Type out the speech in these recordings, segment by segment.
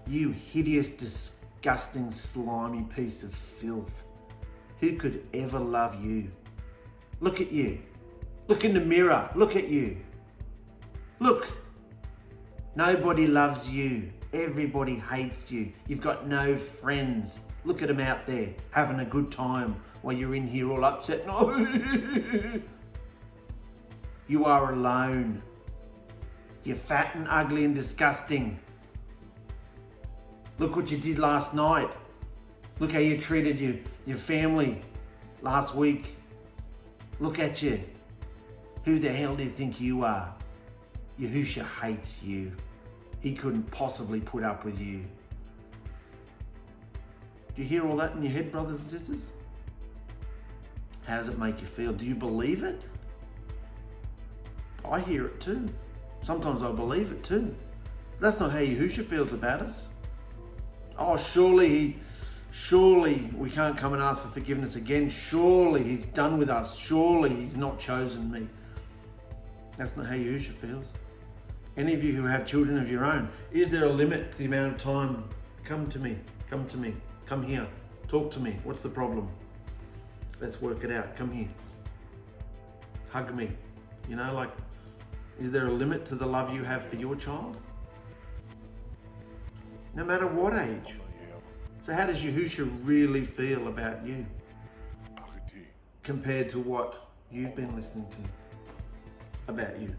You hideous, disgusting, slimy piece of filth. Who could ever love you? Look at you. Look in the mirror. Look at you. Look. Nobody loves you. Everybody hates you. You've got no friends. Look at them out there having a good time while you're in here all upset. No. You are alone. You're fat and ugly and disgusting. Look what you did last night. Look how you treated your family last week. Look at you. Who the hell do you think you are? Yahusha hates you. He couldn't possibly put up with you. Do you hear all that in your head, brothers and sisters? How does it make you feel? Do you believe it? I hear it too. Sometimes I believe it too. That's not how Yahusha feels about us. Oh, surely we can't come and ask for forgiveness again. Surely he's done with us. Surely he's not chosen me. That's not how Yahusha feels. Any of you who have children of your own, is there a limit to the amount of time? Come to me, come here, talk to me. What's the problem? Let's work it out. Come here. Hug me. You know, like, is there a limit to the love you have for your child? No matter what age. So how does Yahusha really feel about you compared to what you've been listening to about you?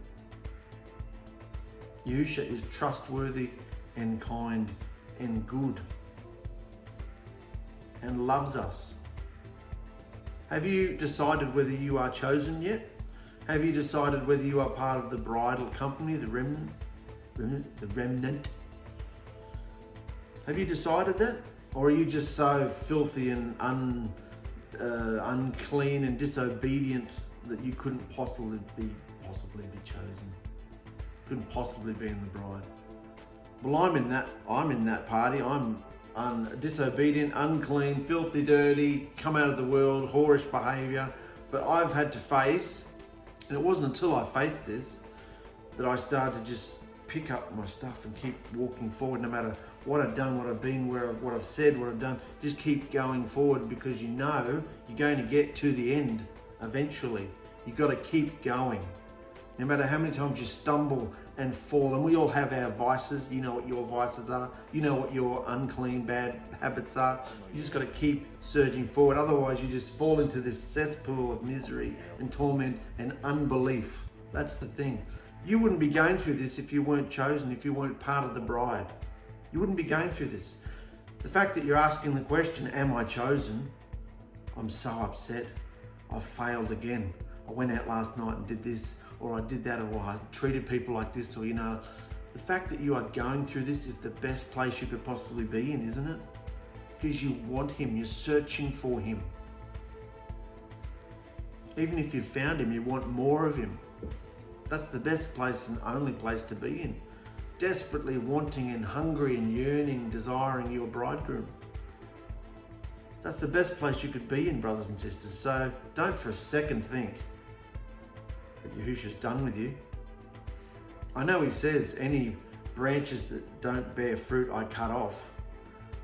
Yahusha is trustworthy and kind and good and loves us. Have you decided whether you are chosen yet? Have you decided whether you are part of the bridal company, the remnant? Have you decided that? Or are you just so filthy and unclean and disobedient that you couldn't possibly be chosen? Couldn't possibly be in the bride? Well, I'm in that party. I'm disobedient, unclean, filthy, dirty, come out of the world, whorish behaviour. But I've had to face, and it wasn't until I faced this that I started to just pick up my stuff and keep walking forward, no matter what I've done, what I've been, what I've said, what I've done. Just keep going forward, because you know you're going to get to the end eventually. You've got to keep going. No matter how many times you stumble and fall, and we all have our vices. You know what your vices are. You know what your unclean, bad habits are. You just got to keep surging forward. Otherwise, you just fall into this cesspool of misery and torment and unbelief. That's the thing. You wouldn't be going through this if you weren't chosen, if you weren't part of the bride. You wouldn't be going through this. The fact that you're asking the question, am I chosen? I'm so upset. I've failed again. I went out last night and did this, or I did that, or I treated people like this, or, you know. The fact that you are going through this is the best place you could possibly be in, isn't it? Because you want him, you're searching for him. Even if you've found him, you want more of him. That's the best place and only place to be in. Desperately wanting and hungry and yearning, desiring your bridegroom. That's the best place you could be in, brothers and sisters. So don't for a second think that Yahusha's done with you. I know he says any branches that don't bear fruit I cut off.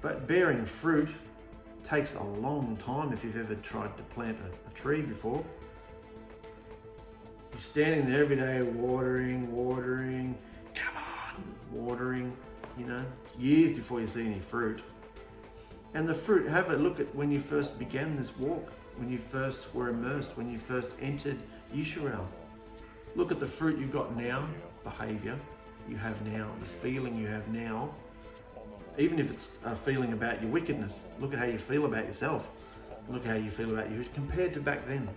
But bearing fruit takes a long time if you've ever tried to plant a tree before. You're standing there every day watering, come on, watering, you know, years before you see any fruit. And the fruit, have a look at when you first began this walk, when you first were immersed, when you first entered Yisrael. Look at the fruit you've got now, behaviour you have now, the feeling you have now. Even if it's a feeling about your wickedness, look at how you feel about yourself. Look how you feel about you compared to back then.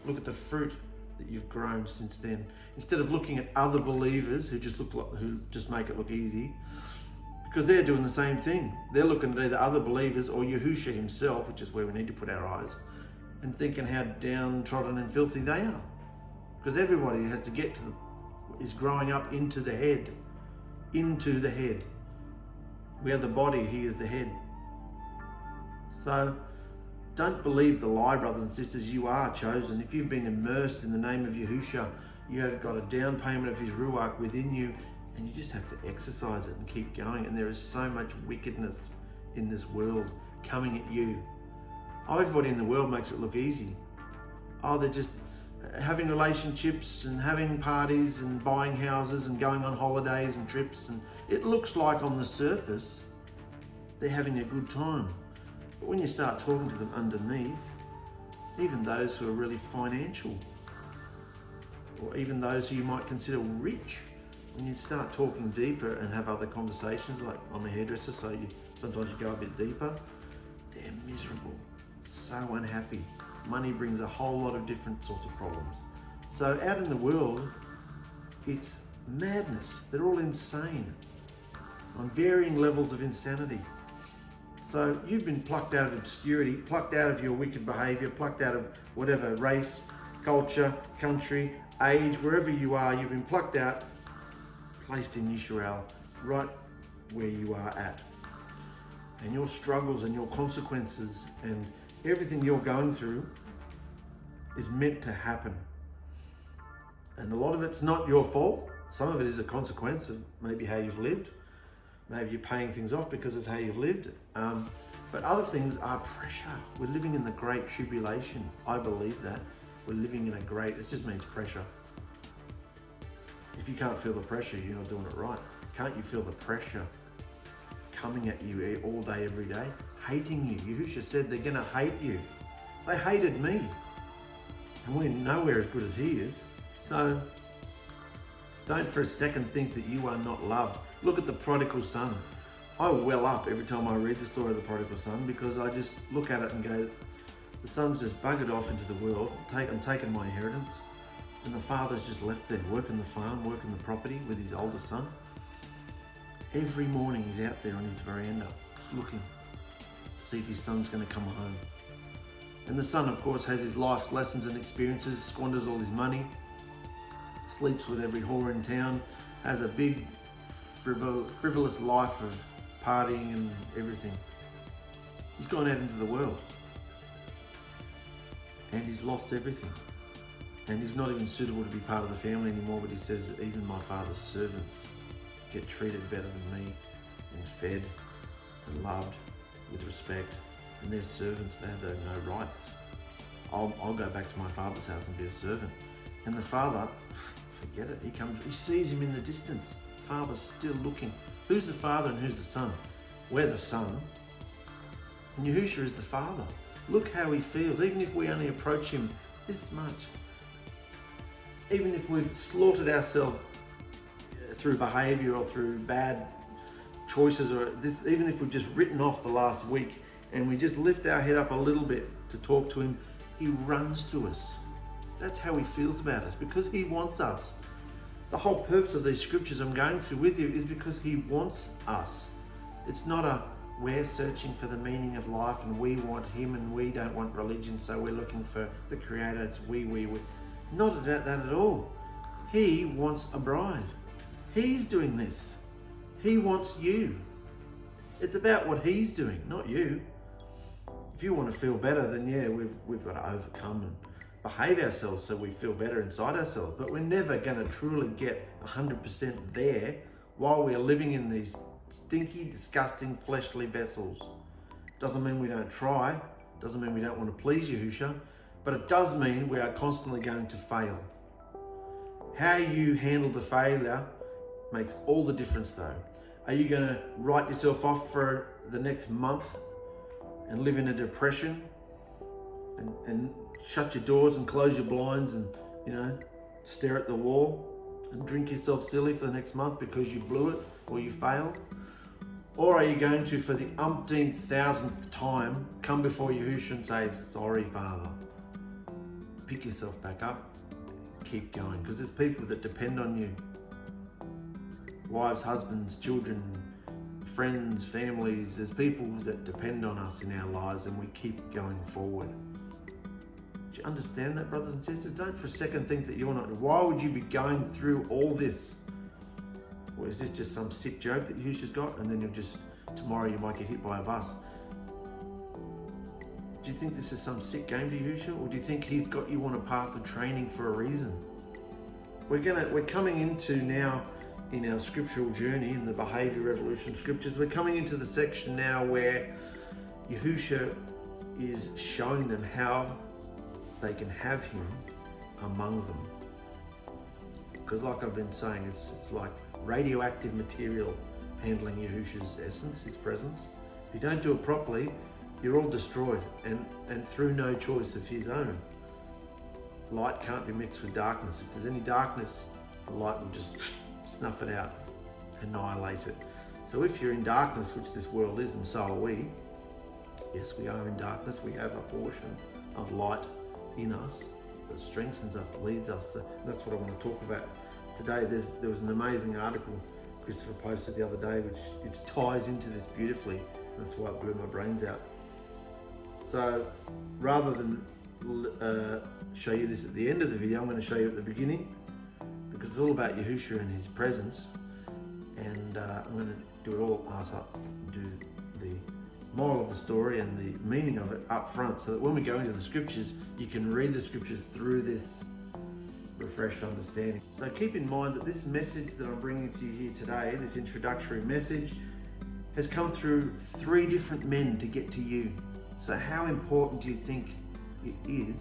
Look at the fruit that you've grown since then. Instead of looking at other believers who just make it look easy, because they're doing the same thing. They're looking at either other believers or Yahusha himself, which is where we need to put our eyes, and thinking how downtrodden and filthy they are. Because everybody has to get to is growing up into the head. Into the head. We are the body, he is the head. So don't believe the lie, brothers and sisters. You are chosen. If you've been immersed in the name of Yahusha, you have got a down payment of his Ruach within you, And you just have to exercise it and keep going. And there is so much wickedness in this world coming at you. Oh, everybody in the world makes it look easy. Oh, they're just having relationships and having parties and buying houses and going on holidays and trips. And it looks like on the surface, they're having a good time. But when you start talking to them underneath, even those who are really financial, or even those who you might consider rich, when you start talking deeper and have other conversations, like I'm a hairdresser, so sometimes you go a bit deeper, they're miserable, so unhappy. Money brings a whole lot of different sorts of problems. So out in the world, it's madness. They're all insane, on varying levels of insanity. So you've been plucked out of obscurity, plucked out of your wicked behaviour, plucked out of whatever race, culture, country, age, wherever you are, you've been plucked out, placed in 𝔹𝕖𝕙𝕒𝕚, right where you are at. And your struggles and your consequences and everything you're going through is meant to happen. And a lot of it's not your fault. Some of it is a consequence of maybe how you've lived. Maybe you're paying things off because of how you've lived. But other things are pressure. We're living in the great tribulation. I believe that. We're living in a great, it just means pressure. If you can't feel the pressure, you're not doing it right. Can't you feel the pressure coming at you all day, every day? Hating you. Yahusha said they're gonna hate you. They hated me. And we're nowhere as good as he is. So don't for a second think that you are not loved. Look at the prodigal son. I well up every time I read the story of the prodigal son, because I just look at it and go, the son's just buggered off into the world. I'm taking my inheritance. And the father's just left there, working the farm, working the property with his older son. Every morning he's out there on his veranda, just looking to see if his son's going to come home. And the son, of course, has his life lessons and experiences, squanders all his money, sleeps with every whore in town, has a big frivolous life of partying and everything. He's gone out into the world and he's lost everything. And he's not even suitable to be part of the family anymore, but he says that even my father's servants get treated better than me and fed and loved with respect. And they're servants, they have no rights. I'll go back to my father's house and be a servant. And the father, forget it, he sees him in the distance. Father's still looking. Who's the father and who's the son? We're the son. And Yahusha is the father. Look how he feels, even if we only approach him this much. Even if we've slaughtered ourselves through behaviour or through bad choices, or this, even if we've just written off the last week and we just lift our head up a little bit to talk to him, he runs to us. That's how he feels about us, because he wants us. The whole purpose of these scriptures I'm going through with you is because he wants us. It's not a we're searching for the meaning of life and we want him and we don't want religion, so we're looking for the creator. It's we. Not about that at all. He wants a bride. He's doing this. He wants you. It's about what he's doing, not you. If you want to feel better, then yeah, we've got to overcome and behave ourselves so we feel better inside ourselves. But we're never going to truly get 100% there while we're living in these stinky, disgusting, fleshly vessels. Doesn't mean we don't try. Doesn't mean we don't want to please Yahusha. But it does mean we are constantly going to fail. How you handle the failure makes all the difference though. Are you going to write yourself off for the next month and live in a depression and shut your doors and close your blinds and, stare at the wall and drink yourself silly for the next month because you blew it or you failed? Or are you going to, for the umpteenth, thousandth time, come before Yahusha and say, sorry, Father? Pick yourself back up, keep going, because there's people that depend on you. Wives, husbands, children, friends, families, there's people that depend on us in our lives, and we keep going forward. Do you understand that, brothers and sisters? Don't for a second think that you're not. Why would you be going through all this? Or is this just some sick joke that Yahusha's got, and then tomorrow you might get hit by a bus? Do you think this is some sick game to Yahusha, or do you think he's got you on a path of training for a reason? We're coming into now in our scriptural journey in the behavior revolution scriptures. We're coming into the section now where Yahushua is showing them how they can have him among them. Because like I've been saying, it's like radioactive material handling Yahushua's essence, his presence. If you don't do it properly, you're all destroyed, and through no choice of his own. Light can't be mixed with darkness. If there's any darkness, the light will just snuff it out, annihilate it. So if you're in darkness, which this world is, and so are we, yes, we are in darkness, we have a portion of light in us that strengthens us, that leads us. That's what I want to talk about today. There was an amazing article Christopher posted the other day, which it ties into this beautifully. That's why it blew my brains out. So rather than show you this at the end of the video, I'm going to show you at the beginning, because it's all about Yahushua and his presence. And I'm going to do it all ass up, do the moral of the story and the meaning of it up front, so that when we go into the scriptures, you can read the scriptures through this refreshed understanding. So keep in mind that this message that I'm bringing to you here today, this introductory message, has come through 3 different men to get to you. So how important do you think it is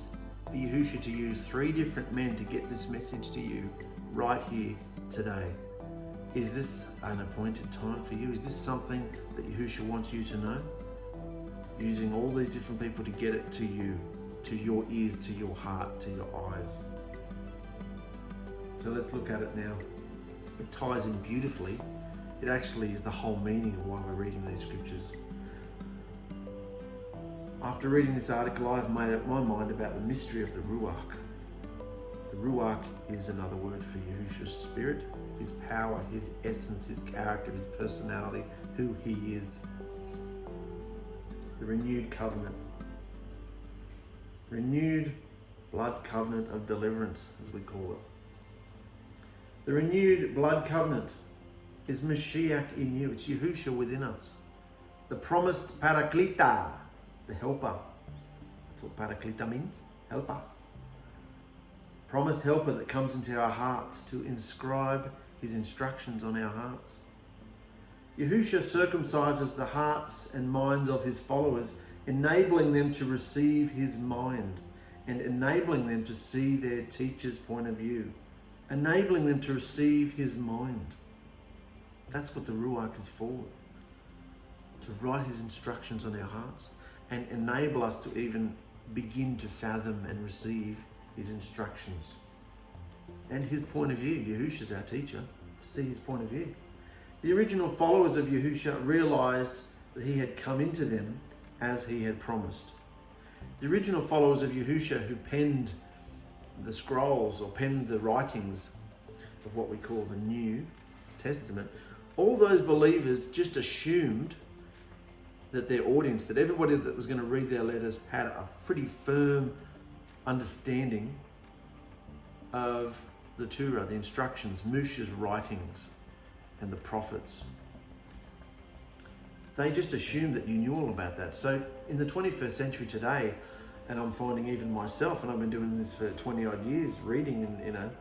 for Yahushua to use 3 different men to get this message to you right here today? Is this an appointed time for you? Is this something that Yahushua wants you to know? Using all these different people to get it to you, to your ears, to your heart, to your eyes. So let's look at it now. It ties in beautifully. It actually is the whole meaning of why we're reading these scriptures. After reading this article, I've made up my mind about the mystery of the Ruach. The Ruach is another word for Yahushua's spirit, his power, his essence, his character, his personality, who he is. The renewed covenant. Renewed blood covenant of deliverance, as we call it. The renewed blood covenant is Mashiach in you. It's Yahushua within us. The promised Paraklita, the helper. That's what Paraklita means, helper. Promised helper that comes into our hearts to inscribe his instructions on our hearts. Yahushua circumcises the hearts and minds of his followers, enabling them to receive his mind and enabling them to see their teacher's point of view, enabling them to receive his mind. That's what the Ruach is for, to write his instructions on our hearts and enable us to even begin to fathom and receive his instructions and his point of view. Yahushua's our teacher, to see his point of view. The original followers of Yahushua realized that he had come into them as he had promised. The original followers of Yahushua who penned the scrolls or penned the writings of what we call the New Testament, all those believers just assumed that their audience, that everybody that was going to read their letters had a pretty firm understanding of the Torah, the instructions, Moshe's writings, and the prophets. They just assumed that you knew all about that. So in the 21st century today, and I'm finding even myself, and I've been doing this for 20 odd years, reading and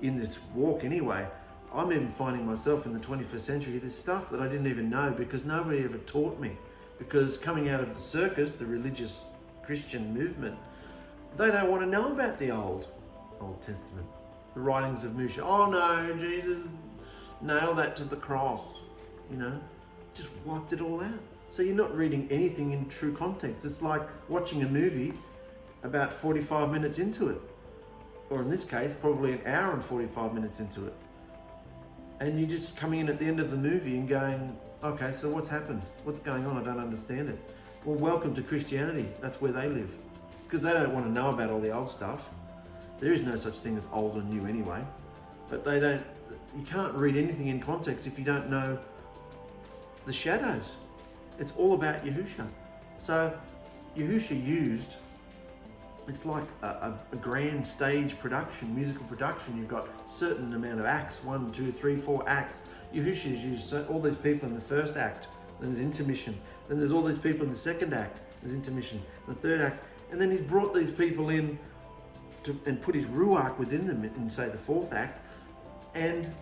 in this walk anyway, I'm even finding myself in the 21st century, there's stuff that I didn't even know because nobody ever taught me. Because coming out of the circus, the religious Christian movement, they don't want to know about the Old Testament, the writings of Moshe. Oh no, Jesus nailed that to the cross, just wiped it all out. So you're not reading anything in true context. It's like watching a movie about 45 minutes into it, or in this case, probably an hour and 45 minutes into it. And you're just coming in at the end of the movie and going, okay, so what's happened? What's going on? I don't understand it. Well, welcome to Christianity. That's where they live. Because they don't want to know about all the old stuff. There is no such thing as old or new anyway. But you can't read anything in context if you don't know the shadows. It's all about Yahushua. So Yahushua used, it's like a grand stage production, musical production. You've got a certain amount of acts, 1, 2, 3, 4 acts. Yahushua's used all these people in the first act, then there's intermission. Then there's all these people in the second act, there's intermission. The third act, and then he's brought these people in and put his Ruach within them in, say, the fourth act, and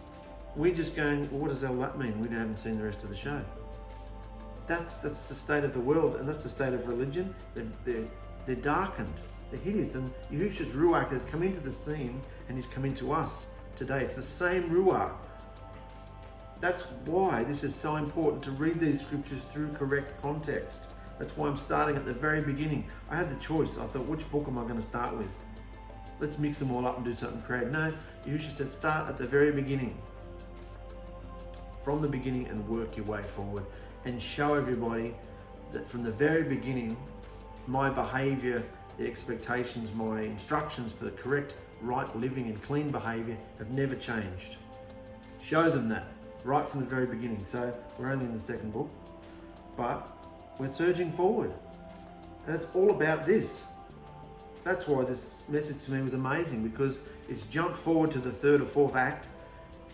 we're just going, well, what does all that mean? We haven't seen the rest of the show. That's the state of the world, and that's the state of religion. They're darkened, they're hideous, and Yahushua's Ruach has come into the scene, and he's come into us today. It's the same Ruach. That's why this is so important to read these scriptures through correct context. That's why I'm starting at the very beginning. I had the choice. I thought, which book am I going to start with? Let's mix them all up and do something creative. No, Yahushua said, start at the very beginning. From the beginning and work your way forward. And show everybody that from the very beginning, my behavior, the expectations, my instructions for the correct, right living and clean behavior have never changed. Show them that right from the very beginning. So we're only in the second book, but we're surging forward. And it's all about this. That's why this message to me was amazing, because it's jumped forward to the third or fourth act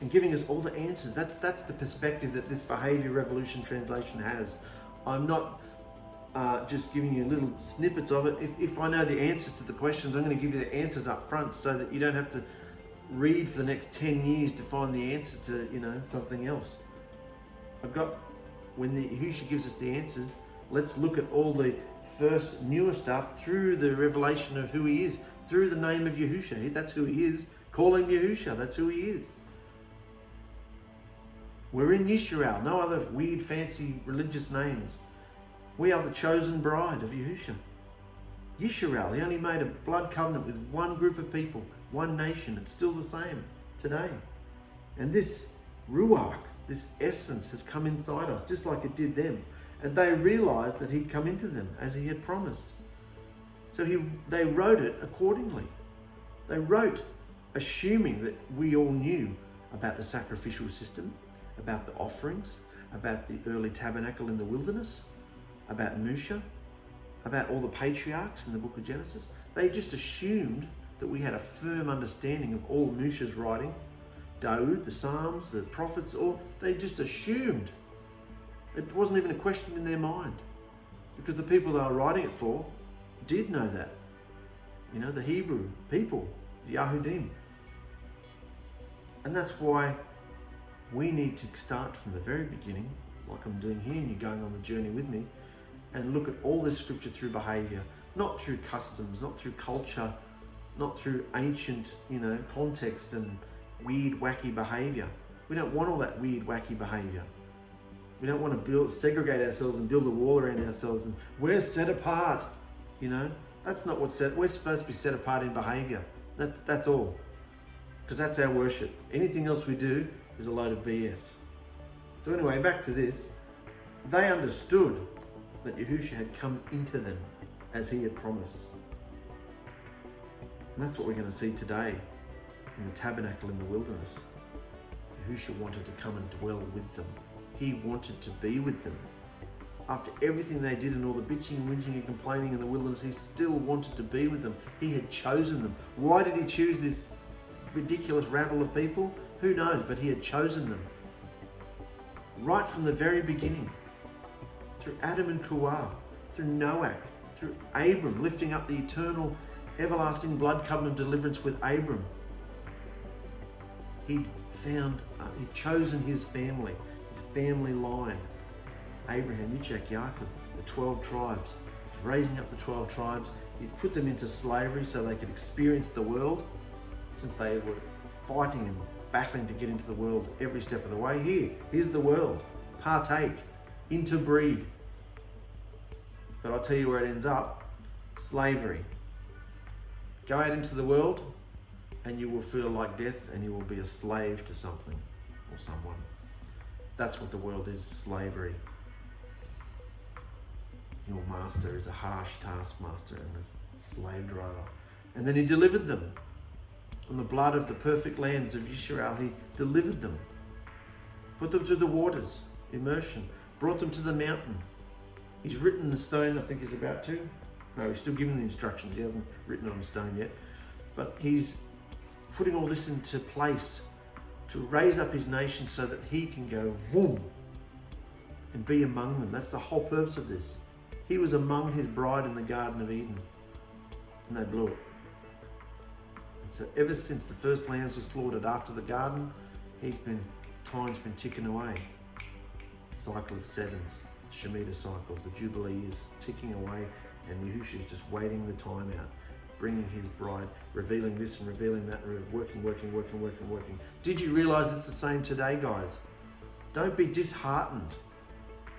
and giving us all the answers. That's the perspective that this Behavior Revolution translation has. I'm not just giving you little snippets of it. If I know the answers to the questions, I'm going to give you the answers up front so that you don't have to read for the next 10 years to find the answer to, something else. When the Yahushua gives us the answers, let's look at all the first newer stuff through the revelation of who he is, through the name of Yahushua. That's who he is. Call him Yahushua. That's who he is. We're in Yisrael, no other weird, fancy religious names. We are the chosen bride of Yahushua. Yisrael, he only made a blood covenant with one group of people, one nation. It's still the same today. And this Ruach, this essence, has come inside us, just like it did them. And they realized that he'd come into them as he had promised. So they wrote it accordingly. They wrote assuming that we all knew about the sacrificial system, about the offerings, about the early tabernacle in the wilderness, about Musha, about all the patriarchs in the book of Genesis. They just assumed that we had a firm understanding of all Musha's writing, Daud, the Psalms, the prophets, they just assumed. It wasn't even a question in their mind, because the people they were writing it for did know that. The Hebrew people, the Yahudim. And that's why we need to start from the very beginning, like I'm doing here, and you're going on the journey with me, and look at all this scripture through behavior, not through customs, not through culture, not through ancient, context and weird, wacky behavior. We don't want all that weird, wacky behavior. We don't want to segregate ourselves and build a wall around ourselves and we're set apart. That's not what's we're supposed to be set apart in behavior. That's all. Because that's our worship. Anything else we do is a load of BS. So anyway, back to this. They understood that Yahushua had come into them as he had promised. And that's what we're going to see today in the tabernacle in the wilderness. Yahushua wanted to come and dwell with them. He wanted to be with them. After everything they did and all the bitching and whinging and complaining in the wilderness, he still wanted to be with them. He had chosen them. Why did he choose this ridiculous rabble of people? Who knows, but he had chosen them. Right from the very beginning. Through Adam and Kuah, through Noach, through Abram, lifting up the eternal, everlasting blood covenant deliverance with Abram. He'd chosen his family line. Abraham, Yitzchak, Yaakov, the 12 tribes. He's raising up the 12 tribes. He put them into slavery so they could experience the world, since they were fighting and battling to get into the world every step of the way. Here's the world. Partake, interbreed. But I'll tell you where it ends up. Slavery. Go out into the world and you will feel like death and you will be a slave to something or someone. That's what the world is, slavery. Your master is a harsh taskmaster and a slave driver. And then he delivered them. On the blood of the perfect lambs of Yisrael, he delivered them. Put them through the waters, immersion. Brought them to the mountain. He's written the stone, I think he's about to. No, he's still giving the instructions. He hasn't written it on stone yet. But he's putting all this into place to raise up his nation so that he can go boom and be among them. That's the whole purpose of this. He was among his bride in the Garden of Eden, and they blew it. And so ever since the first lambs were slaughtered after the garden, he's been Time's been ticking away. Cycle of sevens, Shemitah cycles. The Jubilee is ticking away, and Yahushua is just waiting the time out, bringing his bride, revealing this and revealing that, working. Did you realize it's the same today, guys? Don't be disheartened.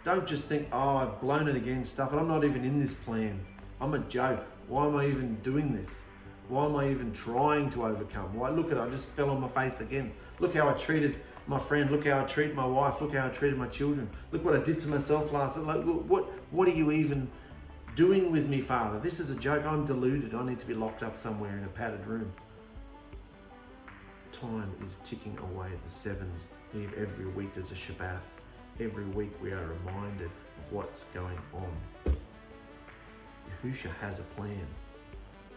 Don't just think, oh, I've blown it again, stuff, and I'm not even in this plan. I'm a joke. Why am I even doing this? Why am I even trying to overcome? Why, look at it, I just fell on my face again. Look how I treated my friend. Look how I treated my wife. Look how I treated my children. Look what I did to myself last night. Like, what are you even doing with me, Father? This is a joke. I'm deluded. I need to be locked up somewhere in a padded room. Time is ticking away at the sevens. Every week there's a Shabbat. Every week we are reminded of what's going on. Yahushua has a plan.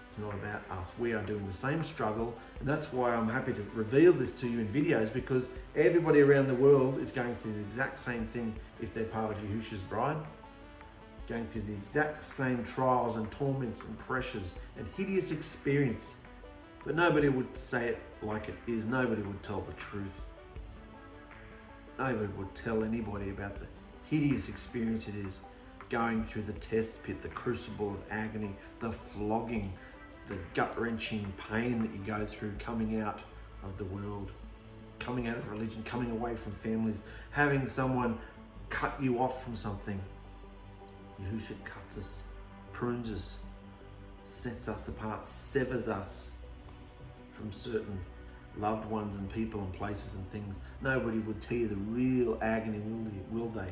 It's not about us. We are doing the same struggle, and that's why I'm happy to reveal this to you in videos, because everybody around the world is going through the exact same thing if they're part of Yahushua's bride. Going through the exact same trials and torments and pressures and hideous experience. But nobody would say it like it is. Nobody would tell the truth. Nobody would tell anybody about the hideous experience it is going through the test pit, the crucible of agony, the flogging, the gut-wrenching pain that you go through coming out of the world, coming out of religion, coming away from families, having someone cut you off from something. Yahushua cuts us, prunes us, sets us apart, severs us from certain loved ones and people and places and things. Nobody would tell you the real agony, will they?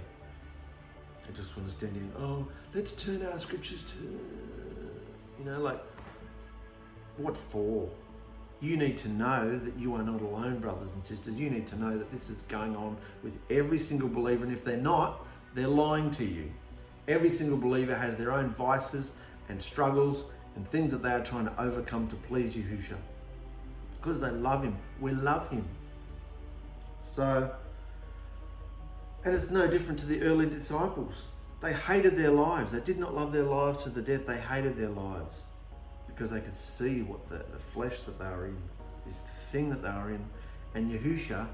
They just want to stand in, oh, let's turn our scriptures to, like, what for? You need to know that you are not alone, brothers and sisters. You need to know that this is going on with every single believer, and if they're not, they're lying to you. Every single believer has their own vices and struggles and things that they are trying to overcome to please Yahushua. Because they love him. We love him. So, and it's no different to the early disciples. They hated their lives. They did not love their lives to the death. They hated their lives because they could see what the flesh that they were in, this thing that they were in. And Yahushua,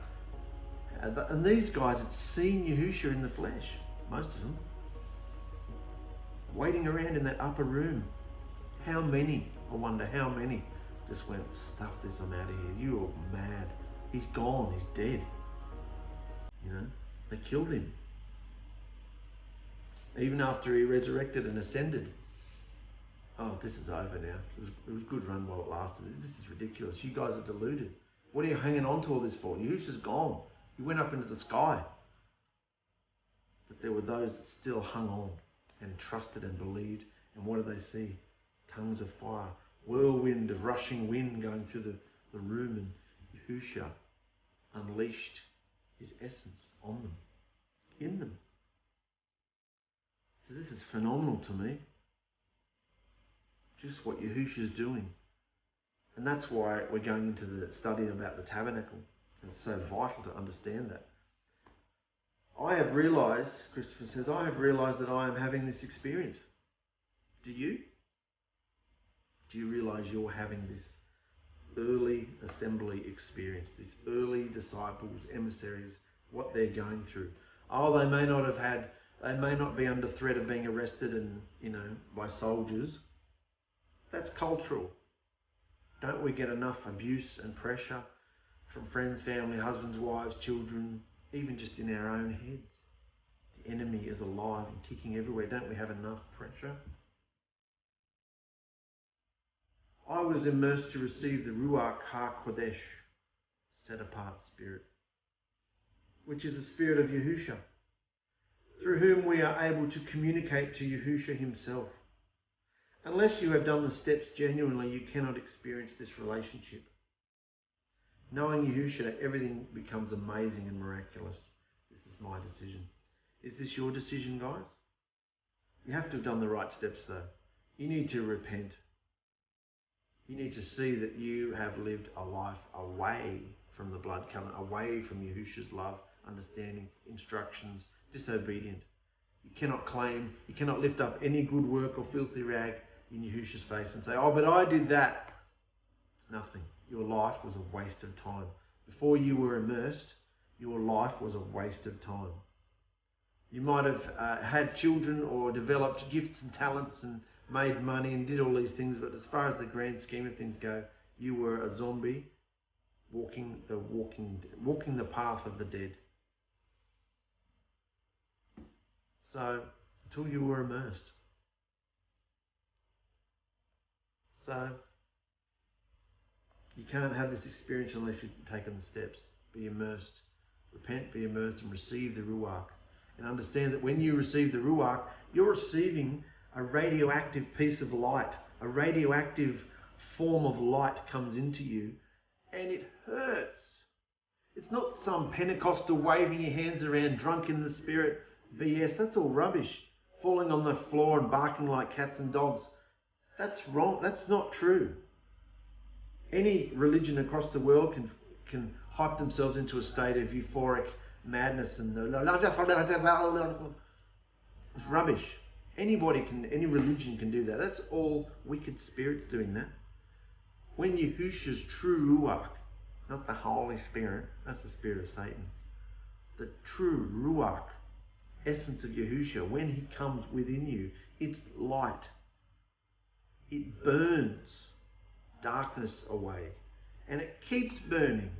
and these guys had seen Yahushua in the flesh, most of them, waiting around in that upper room. How many, I wonder how many, just went, stuff this, I'm out of here. You are mad. He's gone, he's dead. They killed him. Even after he resurrected and ascended. Oh, this is over now. It was a good run while it lasted. This is ridiculous. You guys are deluded. What are you hanging on to all this for? Yahushua's gone. He went up into the sky. But there were those that still hung on and trusted and believed. And what do they see? Tongues of fire, whirlwind of rushing wind going through the room, and Yahushua unleashed his essence on them, in them. So this is phenomenal to me. Just what Yahushua is doing. And that's why we're going into the study about the tabernacle. And it's so vital to understand that. I have realized, Christopher says, I have realized that I am having this experience. Do you? Do you realize you're having this early assembly experience, these early disciples, emissaries, what they're going through? Oh, they may not be under threat of being arrested and, by soldiers. That's cultural. Don't we get enough abuse and pressure from friends, family, husbands, wives, children, even just in our own heads? The enemy is alive and kicking everywhere. Don't we have enough pressure? I was immersed to receive the Ruach HaKodesh, set apart spirit, which is the spirit of Yahushua, through whom we are able to communicate to Yahushua himself. Unless you have done the steps genuinely, you cannot experience this relationship. Knowing Yahushua, everything becomes amazing and miraculous. This is my decision. Is this your decision, guys? You have to have done the right steps, though. You need to repent. You need to see that you have lived a life away from the blood covenant, away from Yahushua's love, understanding, instructions, disobedient. You cannot claim, you cannot lift up any good work or filthy rag in Yahushua's face and say, oh, but I did that. It's nothing. Your life was a waste of time. Before you were immersed, your life was a waste of time. You might have had children or developed gifts and talents and made money and did all these things, but as far as the grand scheme of things go, you were a zombie walking the path of the dead. So, until you were immersed. So, you can't have this experience unless you've taken the steps. Be immersed. Repent, be immersed, and receive the Ruach. And understand that when you receive the Ruach, you're receiving a radioactive piece of light. A radioactive form of light comes into you, and it hurts. It's not some Pentecostal waving your hands around, drunk in the spirit BS. That's all rubbish. Falling on the floor and barking like cats and dogs. That's wrong. That's not true. Any religion across the world can hype themselves into a state of euphoric madness and it's rubbish. Any religion can do that. That's all wicked spirits doing that. When Yahushua's true Ruach, not the Holy Spirit, that's the spirit of Satan. The true Ruach, essence of Yahushua, when he comes within you, it's light. It burns darkness away. And it keeps burning.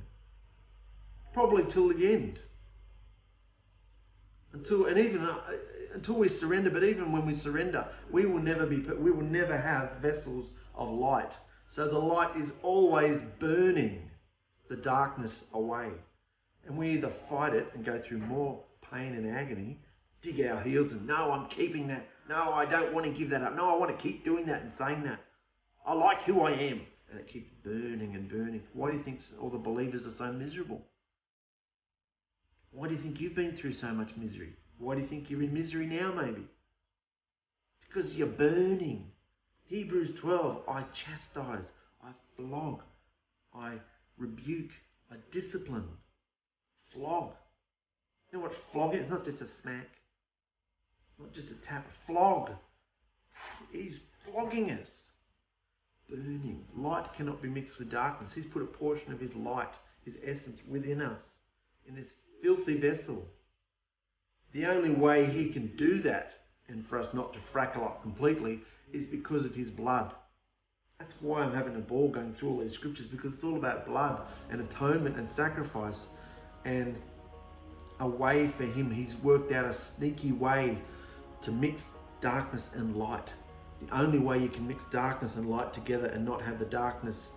Probably till the end. Until we surrender, but even when we surrender, we will never have vessels of light. So the light is always burning the darkness away. And we either fight it and go through more pain and agony, dig our heels and, no, I'm keeping that. No, I don't want to give that up. No, I want to keep doing that and saying that. I like who I am. And it keeps burning and burning. Why do you think all the believers are so miserable? Why do you think you've been through so much misery? Why do you think you're in misery now, maybe? Because you're burning. Hebrews 12, I chastise, I flog, I rebuke, I discipline. Flog. You know what flog is? It's not just a smack. Not just a tap. Flog. He's flogging us. Burning. Light cannot be mixed with darkness. He's put a portion of his light, his essence, within us, in this filthy vessel. The only way he can do that, and for us not to frackle up completely, is because of his blood. That's why I'm having a ball going through all these scriptures, because it's all about blood and atonement and sacrifice and a way for him. He's worked out a sneaky way to mix darkness and light. The only way you can mix darkness and light together and not have the darkness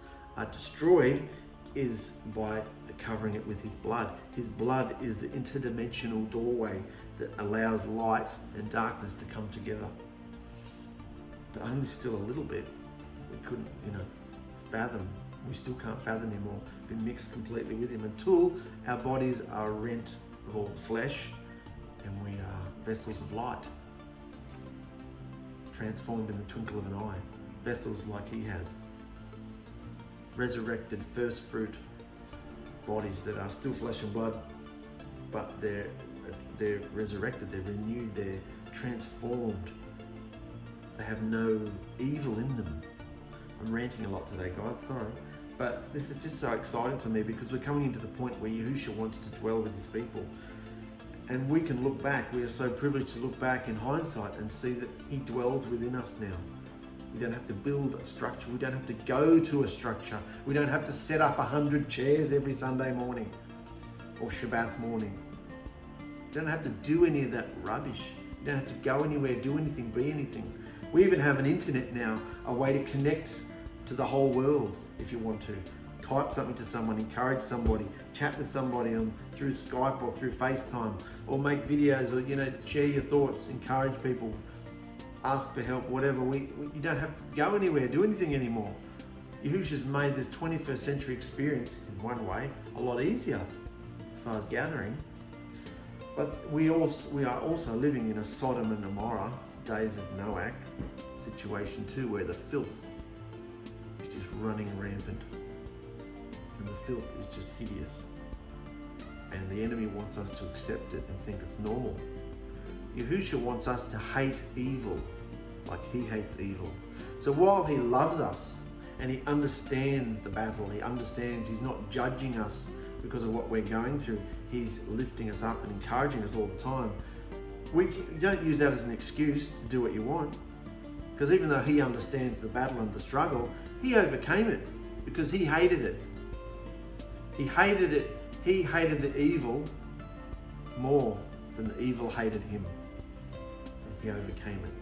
destroyed is by covering it with his blood. His blood is the interdimensional doorway that allows light and darkness to come together. But only still a little bit. We couldn't, fathom. We still can't fathom him or be mixed completely with him until our bodies are rent of all the flesh and we are vessels of light, transformed in the twinkle of an eye, vessels like he has. Resurrected first fruit bodies that are still flesh and blood, but they're resurrected, they're renewed, they're transformed. They have no evil in them. I'm ranting a lot today, guys, sorry. But this is just so exciting for me because we're coming into the point where Yahushua wants to dwell with his people. And we can look back, we are so privileged to look back in hindsight and see that he dwells within us now. We don't have to build a structure, we don't have to go to a structure, we don't have to set up 100 chairs every Sunday morning or Shabbat morning. You don't have to do any of that rubbish. You don't have to go anywhere, do anything, be anything. We even have an internet now, a way to connect to the whole world if you want to. Type something to someone, encourage somebody, chat with somebody through Skype or through FaceTime, or make videos, or share your thoughts, encourage people, ask for help, whatever. You don't have to go anywhere, do anything anymore. Yahushua's made this 21st century experience, in one way, a lot easier as far as gathering. But we are also living in a Sodom and Gomorrah, days of Noach situation too, where the filth is just running rampant. And the filth is just hideous. And the enemy wants us to accept it and think it's normal. Yahushua wants us to hate evil like he hates evil. So while he loves us and he understands the battle, he understands he's not judging us because of what we're going through, He's lifting us up and encouraging us all the time. Don't use that as an excuse to do what you want, because even though he understands the battle and the struggle, he overcame it because he hated it. He hated it. He hated the evil more than the evil hated him. And he overcame it.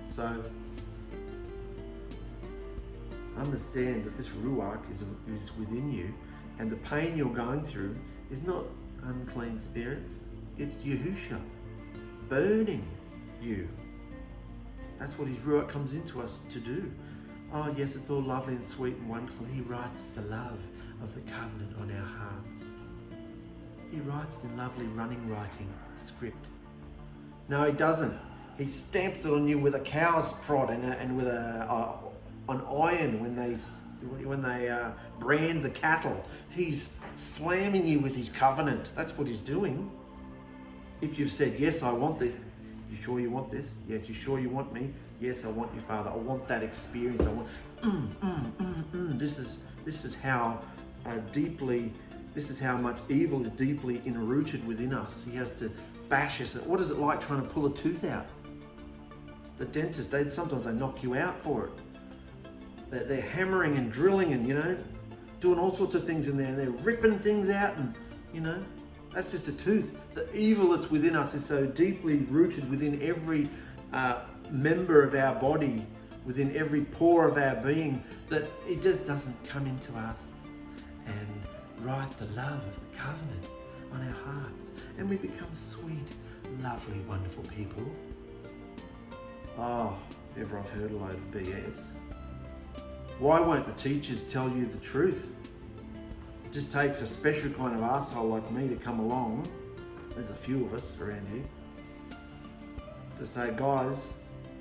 So understand that this ruach is within you, and the pain you're going through is not unclean spirits. It's Yahushua burning you. That's what his ruach comes into us to do. Oh yes, it's all lovely and sweet and wonderful. He writes the love of the covenant on our hearts. He writes in lovely running writing script. No, he doesn't. He stamps it on you with a cow's prod and with an iron when they brand the cattle. He's slamming you with his covenant. That's what he's doing. If you've said, yes, I want this. You sure you want this? Yes. You sure you want me? Yes, I want you, Father. I want that experience. I want. This is how deeply. This is how much evil is deeply enrooted within us. He has to bash us. What is it like trying to pull a tooth out? The dentist, sometimes they knock you out for it. They're hammering and drilling and, doing all sorts of things in there. And they're ripping things out and, that's just a tooth. The evil that's within us is so deeply rooted within every member of our body, within every pore of our being, that it just doesn't come into us and write the love of the covenant on our hearts. And we become sweet, lovely, wonderful people. Oh, if ever I've heard a load of BS. Why won't the teachers tell you the truth? It just takes a special kind of asshole like me to come along. There's a few of us around here. To say, guys,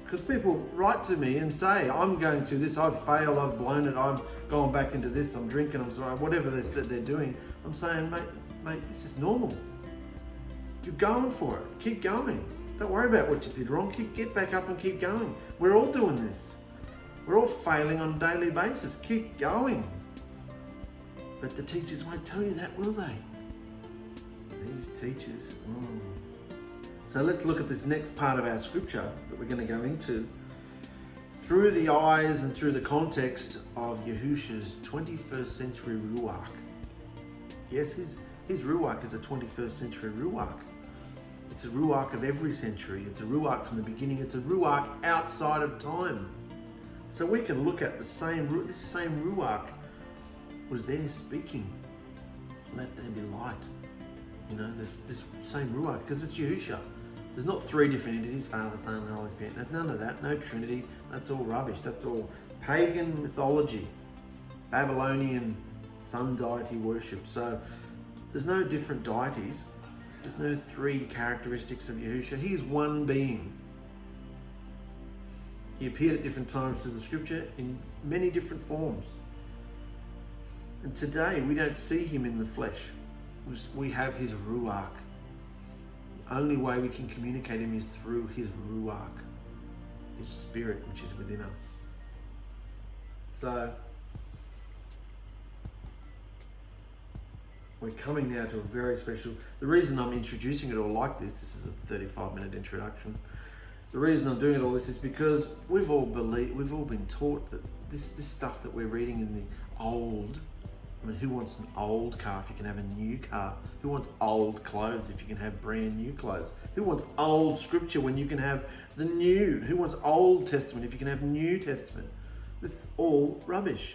because people write to me and say, I'm going through this, I've failed, I've blown it, I've gone back into this, I'm drinking, I'm sorry, whatever they're doing. I'm saying, mate, this is normal. You're going for it. Keep going. Don't worry about what you did wrong. Get back up and keep going. We're all doing this. We're all failing on a daily basis. Keep going. But the teachers won't tell you that, will they? These teachers. So let's look at this next part of our scripture that we're going to go into through the eyes and through the context of Yahushua's 21st century ruach. Yes, his ruach is a 21st century ruach. It's a ruach of every century. It's a ruach from the beginning. It's a ruach outside of time. So we can look at this same ruach was there speaking. Let there be light. There's this same ruach because it's Yahushua. There's not three different entities, Father, Son, and Holy Spirit. There's none of that. No Trinity. That's all rubbish. That's all pagan mythology, Babylonian sun deity worship. So there's no different deities. There's no three characteristics of Yahushua. He is one being. He appeared at different times through the scripture in many different forms. And today we don't see him in the flesh. We have his ruach. The only way we can communicate him is through his ruach, his spirit which is within us. So we're coming now to a very special. The reason I'm introducing it all like this is a 35-minute introduction. The reason I'm doing it all this is because we've all been taught that this stuff that we're reading in the old. Who wants an old car if you can have a new car? Who wants old clothes if you can have brand new clothes? Who wants old scripture when you can have the new? Who wants Old Testament if you can have New Testament? This is all rubbish.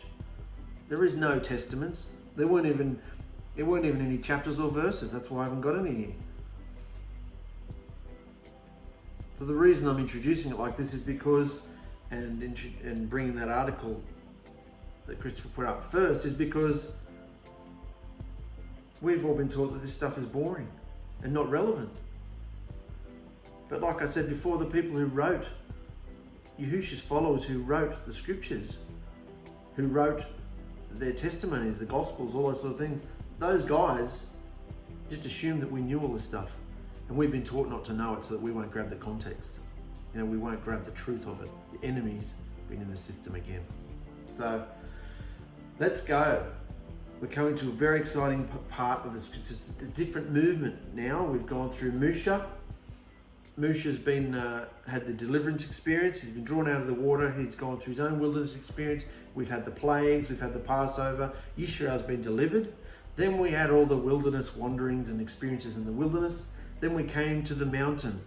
There is no testaments. There weren't even any chapters or verses. That's why I haven't got any here. So the reason I'm introducing it like this is because, and bringing that article that Christopher put up first, is because we've all been taught that this stuff is boring and not relevant. But like I said before, the people who wrote, Yahushua's followers who wrote the scriptures, who wrote their testimonies, the gospels, all those sort of things, those guys just assumed that we knew all this stuff. And we've been taught not to know it so that we won't grab the context. We won't grab the truth of it. The enemy's been in the system again. So let's go. we're coming to a very exciting part of this. It's a different movement now. We've gone through Musha. Musha's been had the deliverance experience. He's been drawn out of the water. He's gone through his own wilderness experience. We've had the plagues. We've had the Passover. Yisrael's been delivered. Then we had all the wilderness wanderings and experiences in the wilderness. Then we came to the mountain,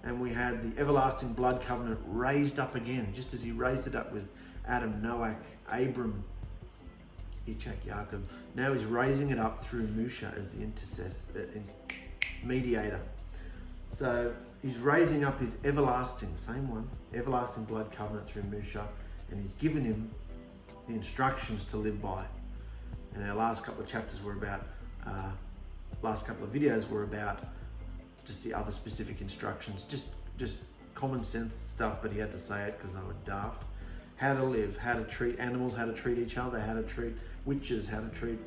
and we had the everlasting blood covenant raised up again, just as he raised it up with Adam, Noah, Abram, Isaac, Jacob. Now he's raising it up through Musha as the intercessor, mediator. So he's raising up his everlasting, same one, everlasting blood covenant through Musha, and he's given him the instructions to live by. And our last couple of chapters were about, last couple of videos were about just the other specific instructions, just common sense stuff, but he had to say it because they were daft. How to live, how to treat animals, how to treat each other, how to treat witches, how to treat,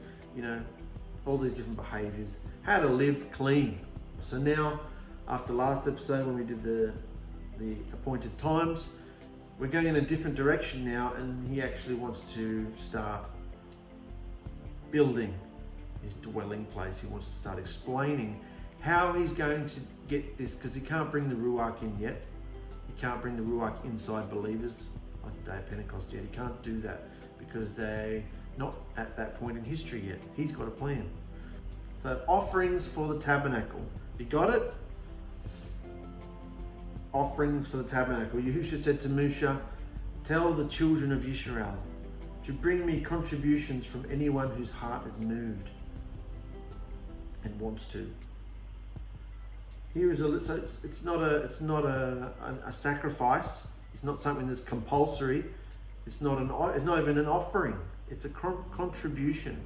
all these different behaviors, how to live clean. So now, after last episode when we did the appointed times, we're going in a different direction now, and he actually wants to start building his dwelling place. He wants to start explaining how he's going to get this, because he can't bring the Ruach in yet. He can't bring the Ruach inside believers like the day of Pentecost yet. He can't do that because they're not at that point in history yet. He's got a plan. So offerings for the tabernacle. You got it? Offerings for the tabernacle. Yahushua said to Musha, tell the children of Yisrael to bring me contributions from anyone whose heart is moved and wants to. Here is so it's not a sacrifice. It's not something that's compulsory. It's not even an offering. It's a contribution.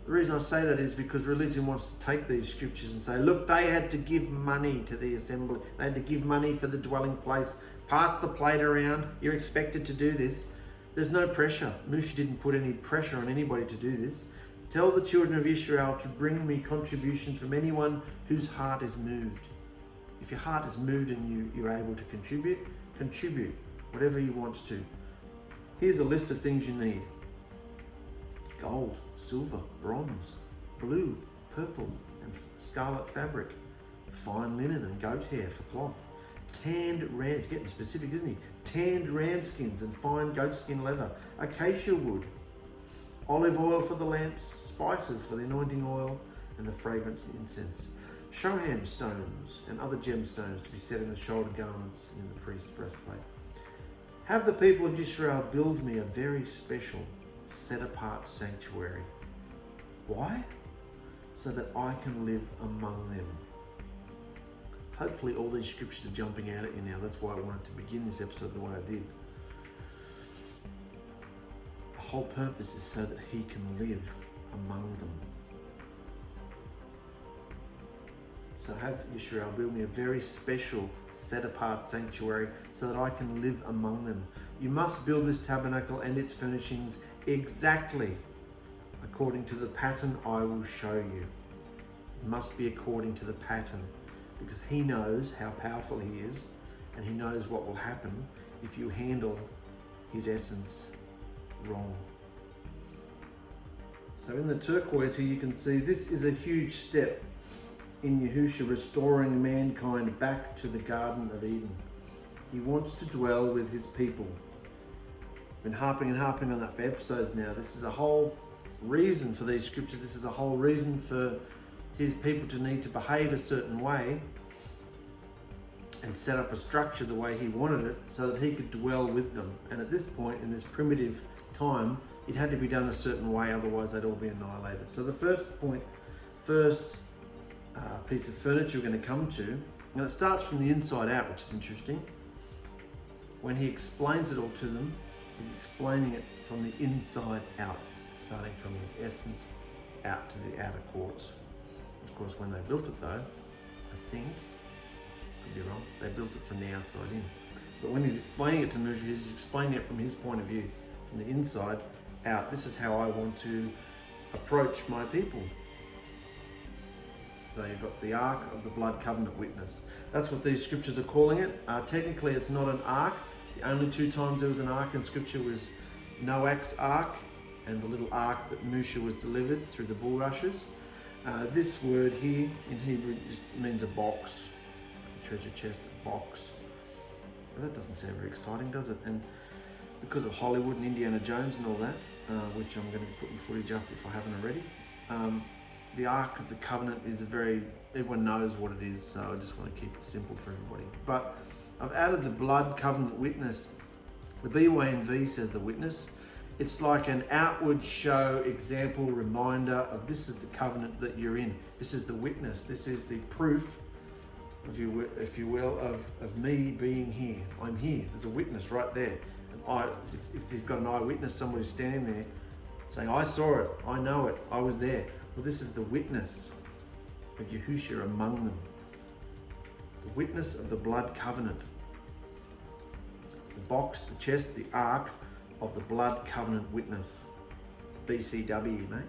The reason I say that is because religion wants to take these scriptures and say, look, they had to give money to the assembly. They had to give money for the dwelling place. Pass the plate around. You're expected to do this. There's no pressure. Musha didn't put any pressure on anybody to do this. Tell the children of Israel to bring me contributions from anyone whose heart is moved. If your heart is moved and you're able to contribute whatever you want to. Here's a list of things you need. Gold, silver, bronze, blue, purple, and scarlet fabric, fine linen and goat hair for cloth, tanned ram, getting specific, isn't he? Tanned ram skins and fine goat skin leather, acacia wood, olive oil for the lamps, spices for the anointing oil, and the fragrance and incense, shoham stones and other gemstones to be set in the shoulder garments and in the priest's breastplate. Have the people of Israel build me a very special, set-apart sanctuary. Why? So that I can live among them. Hopefully all these scriptures are jumping out at you now. That's why I wanted to begin this episode the way I did. The whole purpose is so that he can live among them. So have Israel build me a very special, set-apart sanctuary so that I can live among them. You must build this tabernacle and its furnishings exactly according to the pattern I will show you. It must be according to the pattern, because he knows how powerful he is, and he knows what will happen if you handle his essence wrong. So in the turquoise here you can see this is a huge step in Yahushua restoring mankind back to the Garden of Eden. He wants to dwell with his people. Been harping on that for episodes now. This is a whole reason for these scriptures. This is a whole reason for his people to need to behave a certain way and set up a structure the way he wanted it so that he could dwell with them. And at this point, in this primitive time, it had to be done a certain way, otherwise they'd all be annihilated. So the first piece of furniture we're going to come to, and it starts from the inside out, which is interesting. When he explains it all to them, he's explaining it from the inside out, starting from his essence out to the outer courts. Of course, when they built it though, I think, could be wrong, they built it from the outside in. But when he's explaining it to Musha, he's explaining it from his point of view, from the inside out. This is how I want to approach my people. So you've got the Ark of the Blood Covenant Witness. That's what these scriptures are calling it. Technically, it's not an ark. The only two times there was an ark in scripture was Noah's ark and the little ark that Moshe was delivered through the bulrushes. This word here in Hebrew just means a box, a treasure chest, a box. Well, that doesn't sound very exciting, does it? And because of Hollywood and Indiana Jones and all that, which I'm going to be putting footage up if I haven't already, the Ark of the Covenant is everyone knows what it is, so I just want to keep it simple for everybody. But I've added the blood covenant witness. The 𝗏𝗏 says the witness. It's like an outward show, example, reminder of this is the covenant that you're in. This is the witness. This is the proof, if you will, of me being here. I'm here. There's a witness right there. And if you've got an eyewitness, somebody standing there saying, I saw it, I know it, I was there. Well, this is the witness of Yahushua among them. The witness of the blood covenant. The box, the chest, the ark of the blood covenant witness. BCW, mate.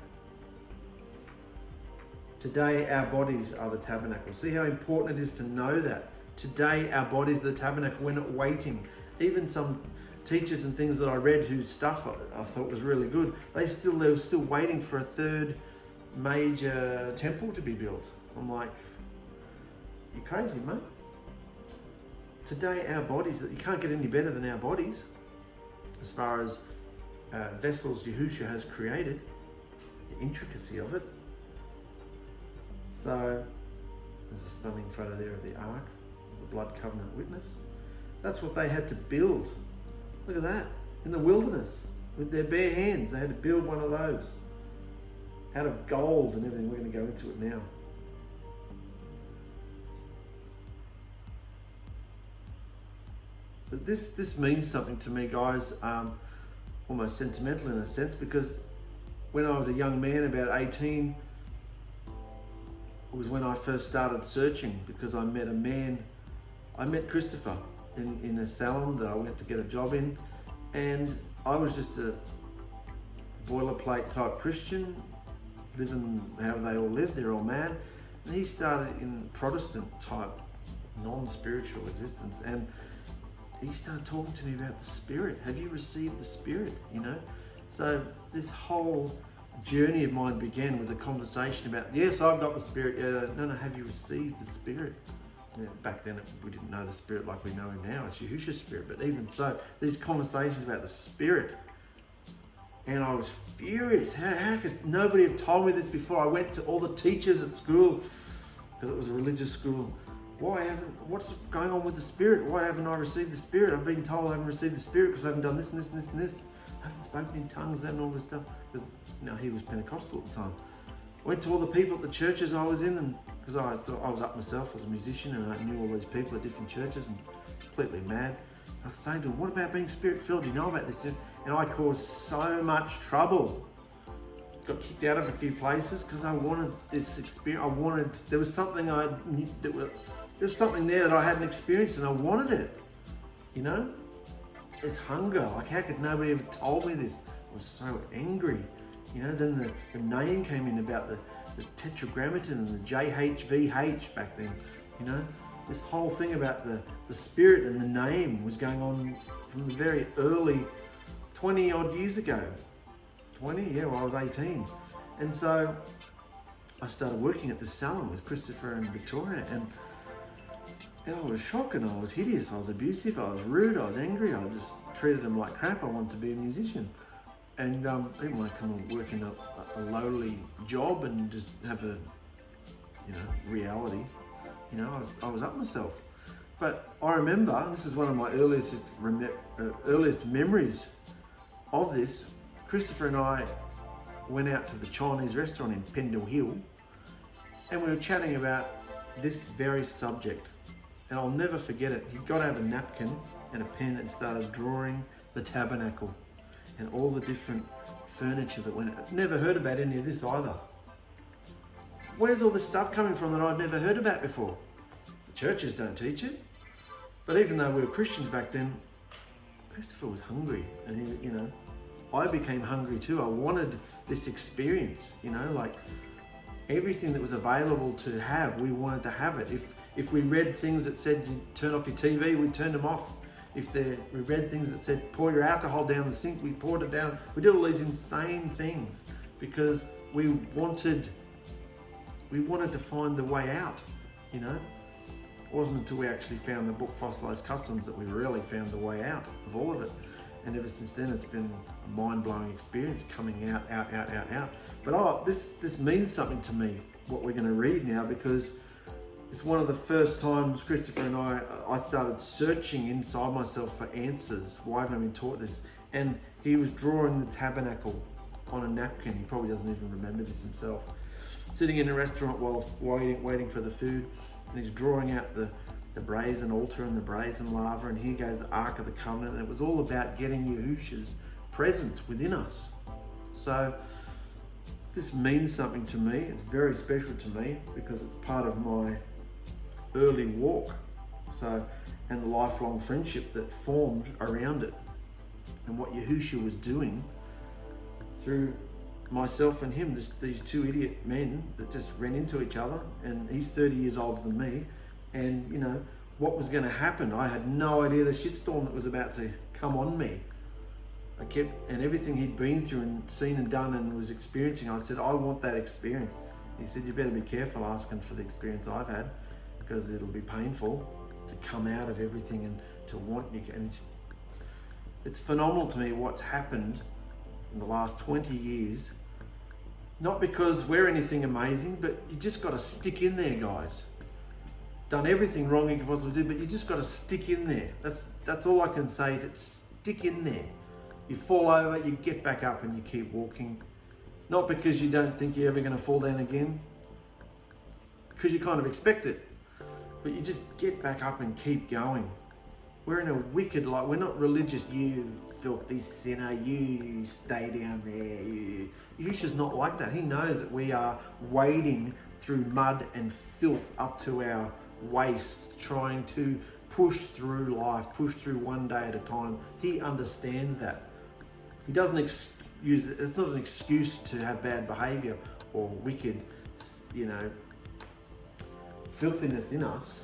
Today our bodies are the tabernacle. See how important it is to know that. Today our bodies are the tabernacle. We're not waiting. Even some teachers and things that I read whose stuff I thought was really good, they were still waiting for a third major temple to be built. I'm like, you're crazy, mate. Today our bodies, you can't get any better than our bodies as far as vessels Yahushua has created, the intricacy of it. So there's a stunning photo there of the ark of the blood covenant witness. That's what they had to build. Look at that, in the wilderness with their bare hands. They had to build one of those out of gold and everything. We're going to go into it now. So this means something to me, guys, almost sentimental in a sense, because when I was a young man, about 18, it was when I first started searching, because I met Christopher in a salon that I went to get a job in, and I was just a boilerplate type Christian, living how they all live, they're all mad, and he started in Protestant type, non-spiritual existence, and he started talking to me about the Spirit. Have you received the Spirit? You know, so this whole journey of mine began with a conversation about, yes, I've got the Spirit. Yeah, no, have you received the Spirit? Yeah, back then we didn't know the Spirit like we know him now. It's Yahushua's Spirit. But even so, these conversations about the Spirit, and I was furious. How could nobody have told me this before? I went to all the teachers at school, because it was a religious school. What's going on with the Spirit? Why haven't I received the Spirit? I've been told I haven't received the Spirit because I haven't done this and this and this and this. I haven't spoken in tongues and all this stuff. Because, he was Pentecostal at the time. Went to all the people at the churches I was in, and because I thought I was up myself as a musician, and I knew all these people at different churches, and completely mad. I was saying to them, what about being Spirit-filled? Do you know about this? And I caused so much trouble. Got kicked out of a few places because I wanted this experience. There was something there was something there that I hadn't experienced, and I wanted it. This hunger. Like, how could nobody ever told me this? I was so angry. Then the name came in about the tetragrammaton and the JHVH back then. This whole thing about the Spirit and the name was going on from the very early 20 odd years ago. 20? Yeah, well, I was 18. And so I started working at this salon with Christopher and Victoria, and I was shocked, and I was hideous, I was abusive, I was rude, I was angry, I just treated them like crap. I wanted to be a musician. And even when I come and work in a lowly job and just have a, reality, I was up myself. But I remember, and this is one of my earliest memories of this, Christopher and I went out to the Chinese restaurant in Pendle Hill, and we were chatting about this very subject. And I'll never forget it. He got out a napkin and a pen and started drawing the tabernacle and all the different furniture that went. I'd never heard about any of this either. Where's all this stuff coming from that I'd never heard about before? The churches don't teach it. But even though we were Christians back then, Christopher was hungry, and he, I became hungry too. I wanted this experience, like everything that was available to have, we wanted to have it. If we read things that said you turn off your TV, we turned them off. We read things that said, pour your alcohol down the sink, we poured it down. We did all these insane things because we wanted to find the way out, you know. It wasn't until we actually found the book Fossilized Customs that we really found the way out of all of it. And ever since then, it's been a mind-blowing experience coming out. But this means something to me, what we're going to read now, because it's one of the first times Christopher and I started searching inside myself for answers. Why haven't I been taught this? And he was drawing the tabernacle on a napkin. He probably doesn't even remember this himself. Sitting in a restaurant while waiting for the food, and he's drawing out the brazen altar and the brazen laver, and here goes the Ark of the Covenant, and it was all about getting Yahushua's presence within us. So this means something to me. It's very special to me because it's part of my early walk, and the lifelong friendship that formed around it, and what Yahushua was doing through myself and him, these two idiot men that just ran into each other, and he's 30 years older than me, and you know what was going to happen. I had no idea the shitstorm that was about to come on me. And everything he'd been through and seen and done and was experiencing, I said, I want that experience. He said, you better be careful asking for the experience I've had, because it'll be painful to come out of everything and to want you. And it's phenomenal to me what's happened in the last 20 years. Not because we're anything amazing, but you just got to stick in there, guys. Done everything wrong you could possibly do, but you just got to stick in there. That's all I can say. To stick in there. You fall over, you get back up, and you keep walking. Not because you don't think you're ever going to fall down again, because you kind of expect it. But you just get back up and keep going. We're in a wicked life. We're not religious. You filthy sinner, you stay down there. Yahushua's not like that. He knows that we are wading through mud and filth up to our waist, trying to push through life, push through one day at a time. He understands that. He doesn't use it. It's not an excuse to have bad behavior or wicked, filthiness in us,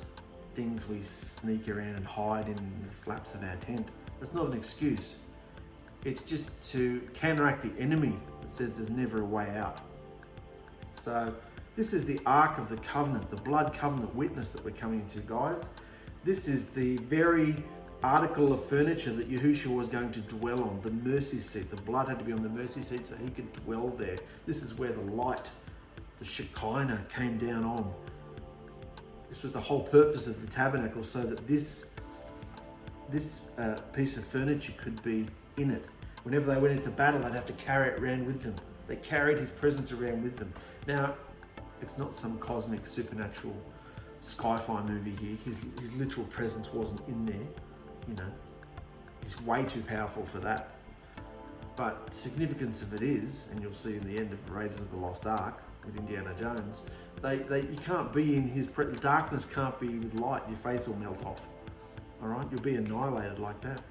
things we sneak around and hide in the flaps of our tent. That's not an excuse. It's just to counteract the enemy that says there's never a way out. So this is the Ark of the Covenant, the blood covenant witness that we're coming into, guys. This is the very article of furniture that Yahushua was going to dwell on, the mercy seat. The blood had to be on the mercy seat so he could dwell there. This is where the light, the Shekinah, came down on. This was the whole purpose of the tabernacle, so that this piece of furniture could be in it. Whenever they went into battle, they'd have to carry it around with them. They carried his presence around with them. Now, it's not some cosmic, supernatural sci-fi movie here. His literal presence wasn't in there, He's way too powerful for that. But the significance of it is, and you'll see in the end of Raiders of the Lost Ark with Indiana Jones, you can't be in his presence. Darkness can't be with light. Your face will melt off. All right, you'll be annihilated like that.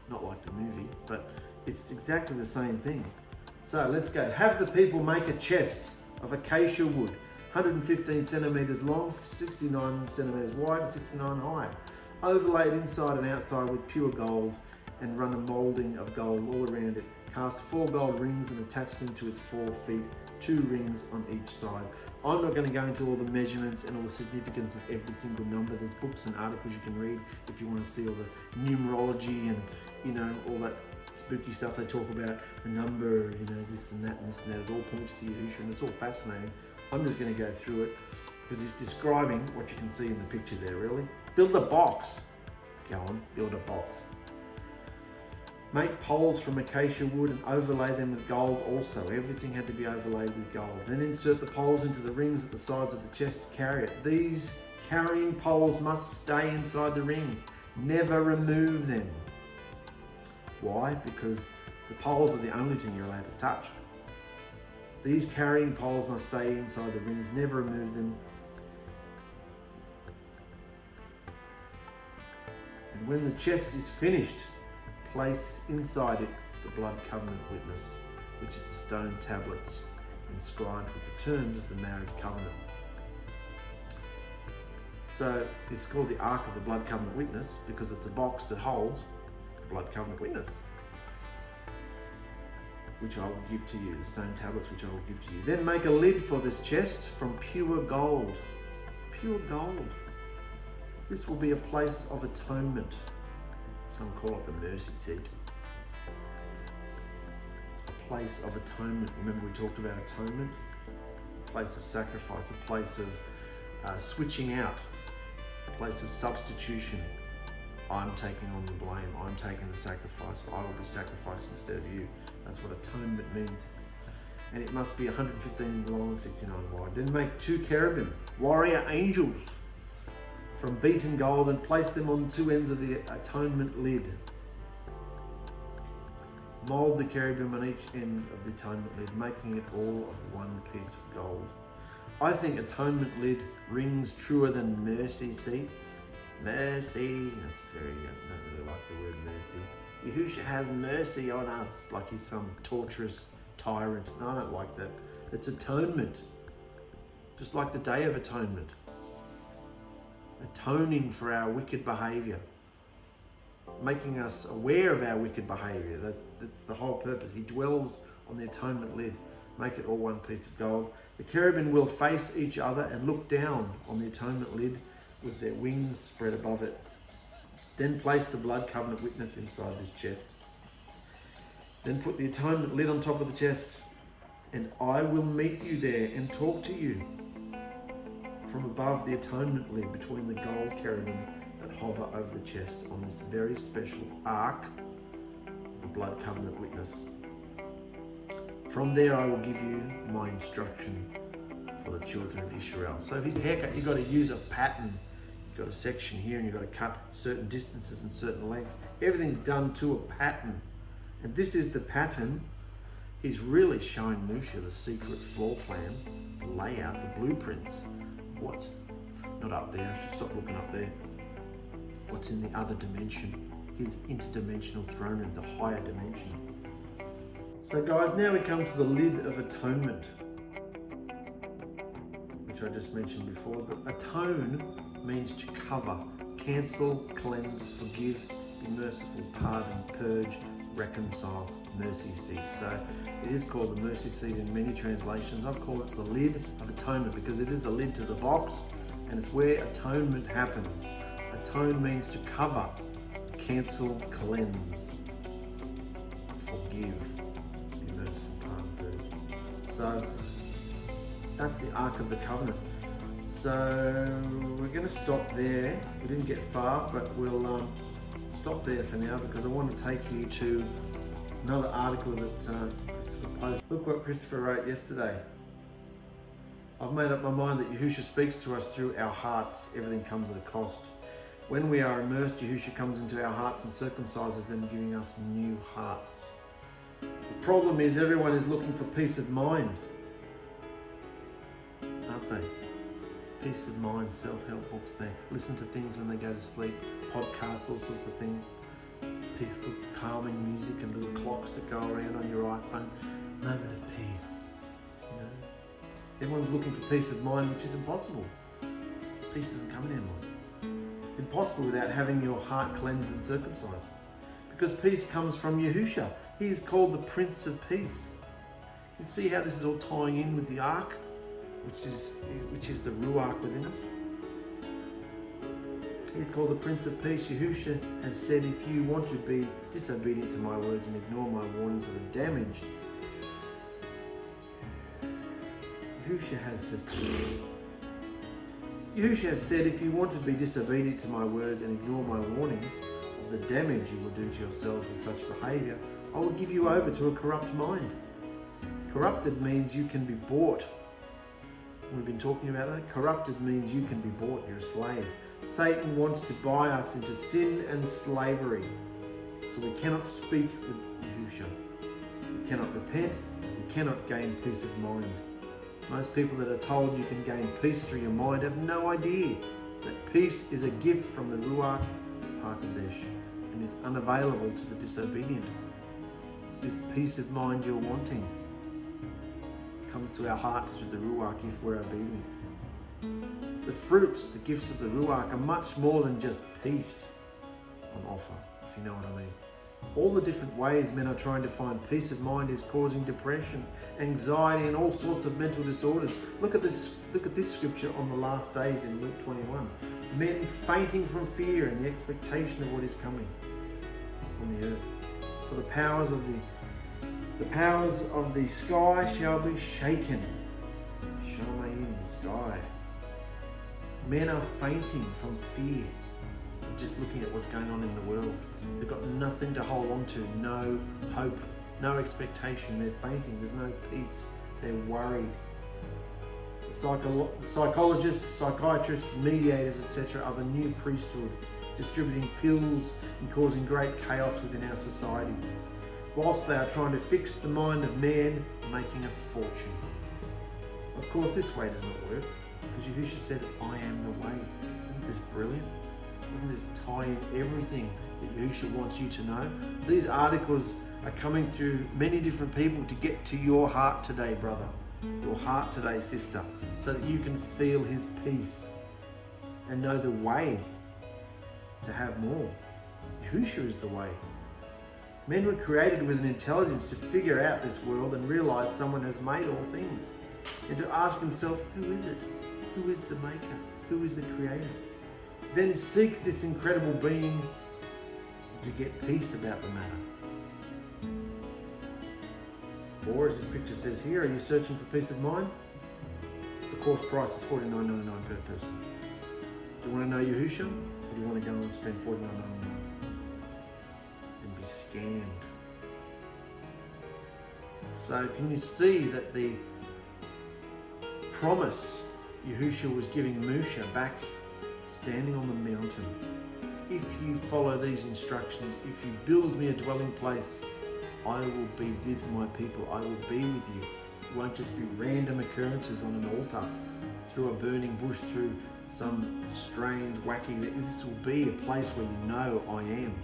Not like the movie, but it's exactly the same thing. So let's go. Have the people make a chest of acacia wood, 115 centimeters long, 69 centimeters wide, and 69 high, overlaid inside and outside with pure gold, and run a moulding of gold all around it. Cast 4 gold rings and attach them to its 4 feet, 2 rings on each side. I'm not going to go into all the measurements and all the significance of every single number. There's books and articles you can read if you want to see all the numerology and all that spooky stuff they talk about, the number, this and that and this and that. It all points to Yahushua, and it's all fascinating. I'm just going to go through it because he's describing what you can see in the picture there, really. Build a box. Go on, build a box. Make poles from acacia wood and overlay them with gold also. Everything had to be overlaid with gold. Then insert the poles into the rings at the sides of the chest to carry it. These carrying poles must stay inside the rings. Never remove them. Why? Because the poles are the only thing you're allowed to touch. These carrying poles must stay inside the rings. Never remove them. And when the chest is finished, place inside it the blood covenant witness, which is the stone tablets inscribed with the terms of the marriage covenant. So it's called the Ark of the Blood Covenant Witness because it's a box that holds the Blood Covenant Witness, which I will give to you, the stone tablets which I will give to you. Then make a lid for this chest from pure gold. Pure gold. This will be a place of atonement. Some call it the mercy seat. A place of atonement. Remember we talked about atonement? A place of sacrifice, a place of switching out, a place of substitution. I'm taking on the blame, I'm taking the sacrifice, I will be sacrificed instead of you. That's what atonement means. And it must be 115 long, 69 wide. Then make 2 cherubim, warrior angels, from beaten gold, and place them on 2 ends of the atonement lid. Mold the cherubim on each end of the atonement lid, making it all of one piece of gold. I think atonement lid rings truer than mercy seat. Mercy, that's very, I don't really like the word mercy. Yahushua has mercy on us, like he's some torturous tyrant. No, I don't like that. It's atonement, just like the Day of Atonement. Atoning for our wicked behaviour, making us aware of our wicked behaviour. That's the whole purpose. He dwells on the atonement lid. Make it all one piece of gold. The cherubim will face each other and look down on the atonement lid with their wings spread above it. Then place the blood covenant witness inside this chest. Then put the atonement lid on top of the chest, and I will meet you there and talk to you from above the atonement lid between the gold cherubim that hover over the chest on this very special ark of the blood covenant witness. From there I will give you my instruction for the children of Israel. So his haircut, you've got to use a pattern. You've got a section here and you've got to cut certain distances and certain lengths. Everything's done to a pattern. And this is the pattern. He's really showing Moshe the secret floor plan, the layout, the blueprints. What's not up there, I should stop looking up there. What's in the other dimension, his interdimensional throne room, the higher dimension. So guys, now we come to the lid of atonement, which I just mentioned before. The atone means to cover, cancel, cleanse, forgive, be merciful, pardon, purge, reconcile, mercy seat. So it is called the mercy seat in many translations. I've called it the lid of atonement because it is the lid to the box and it's where atonement happens. Atone means to cover, cancel, cleanse, forgive, be merciful, pardon, purge. So that's the Ark of the Covenant. So we're going to stop there. We didn't get far, but we'll stop there for now because I want to take you to another article that Christopher posted. Look what Christopher wrote yesterday. I've made up my mind that Yahushua speaks to us through our hearts. Everything comes at a cost. When we are immersed, Yahushua comes into our hearts and circumcises them, giving us new hearts. The problem is everyone is looking for peace of mind, aren't they? Peace of mind, self-help books, they listen to things when they go to sleep, podcasts, all sorts of things, peaceful, calming music and little clocks that go around on your iPhone. Moment of peace, you know. Everyone's looking for peace of mind, which is impossible. Peace doesn't come in our mind. It's impossible without having your heart cleansed and circumcised. Because peace comes from Yahushua. He is called the Prince of Peace. You can see how this is all tying in with the Ark, which is the Ruach within us. He's called the Prince of Peace. Yahushua has said, if you want to be disobedient to my words and ignore my warnings of the damage, Yahushua has said, if you want to be disobedient to my words and ignore my warnings of the damage you will do to yourselves with such behaviour, I will give you over to a corrupt mind. Corrupted means you can be bought. We've been talking about that. Corrupted means you can be bought, you're a slave. Satan wants to buy us into sin and slavery. So we cannot speak with Yahushua. We cannot repent. We cannot gain peace of mind. Most people that are told you can gain peace through your mind have no idea that peace is a gift from the Ruach HaKodesh and is unavailable to the disobedient. This peace of mind you're wanting comes to our hearts with the Ruach if we're obedient. The fruits, the gifts of the Ruach, are much more than just peace on offer, if you know what I mean. All the different ways men are trying to find peace of mind is causing depression, anxiety, and all sorts of mental disorders. Look at this scripture on the last days in Luke 21. Men fainting from fear and the expectation of what is coming on the earth. For the powers of the sky shall be shaken. In the sky. Men are fainting from fear. Just looking at what's going on in the world. They've got nothing to hold on to, no hope, no expectation. They're fainting, there's no peace, they're worried. Psychologists, psychiatrists, mediators, etc. are the new priesthood, distributing pills and causing great chaos within our societies, whilst they are trying to fix the mind of man, making a fortune. Of course, this way does not work, because Yahushua said, I am the way. Isn't this brilliant? Doesn't this tie in everything that Yahushua wants you to know? These articles are coming through many different people to get to your heart today, brother. Your heart today, sister. So that you can feel his peace and know the way to have more. Yahushua is the way. Men were created with an intelligence to figure out this world and realize someone has made all things. And to ask himself, who is it? Who is the maker? Who is the creator? Then seek this incredible being to get peace about the matter. Or as this picture says here, are you searching for peace of mind? The course price is $49.99 per person. Do you want to know Yahushua? Or do you want to go and spend $49.99 and be scammed? So can you see that the promise Yahushua was giving Musha back standing on the mountain? If you follow these instructions, if you build me a dwelling place, I will be with my people. I will be with you. It won't just be random occurrences on an altar, through a burning bush, through some strange, wacky... This will be a place where you know I am.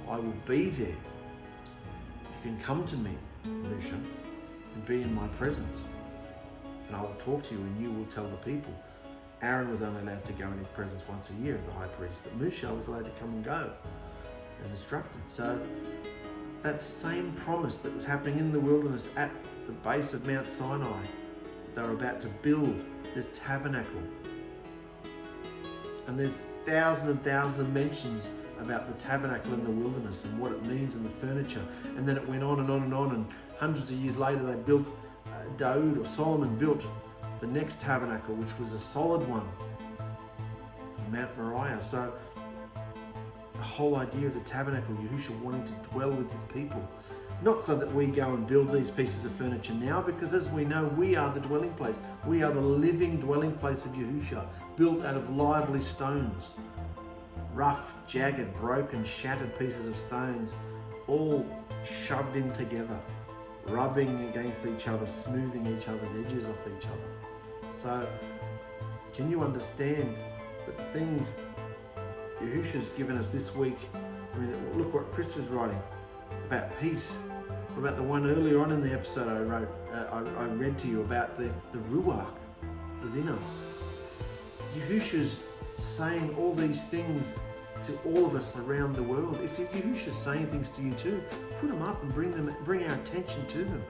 I will be there. You can come to me, Musha, and be in my presence. And I will talk to you and you will tell the people. Aaron was only allowed to go in his presence once a year as the high priest, but Musha was allowed to come and go as instructed. So that same promise that was happening in the wilderness at the base of Mount Sinai, they were about to build this tabernacle. And there's thousands and thousands of mentions about the tabernacle in the wilderness and what it means in the furniture. And then it went on and on and on, and hundreds of years later they built, Solomon built the next tabernacle, which was a solid one, on Mount Moriah. So the whole idea of the tabernacle, Yahushua wanting to dwell with his people, not so that we go and build these pieces of furniture now, because as we know, we are the dwelling place. We are the living dwelling place of Yahushua, built out of lively stones, rough, jagged, broken, shattered pieces of stones, all shoved in together, rubbing against each other, smoothing each other's edges off each other. So, can you understand that things Yahushua's given us this week? I mean, look what Christopher's writing about peace. What about the one earlier on in the episode I read to you about the Ruach within us? Yahushua's saying all these things to all of us around the world. If Yahushua's saying things to you too, put them up and bring our attention to them.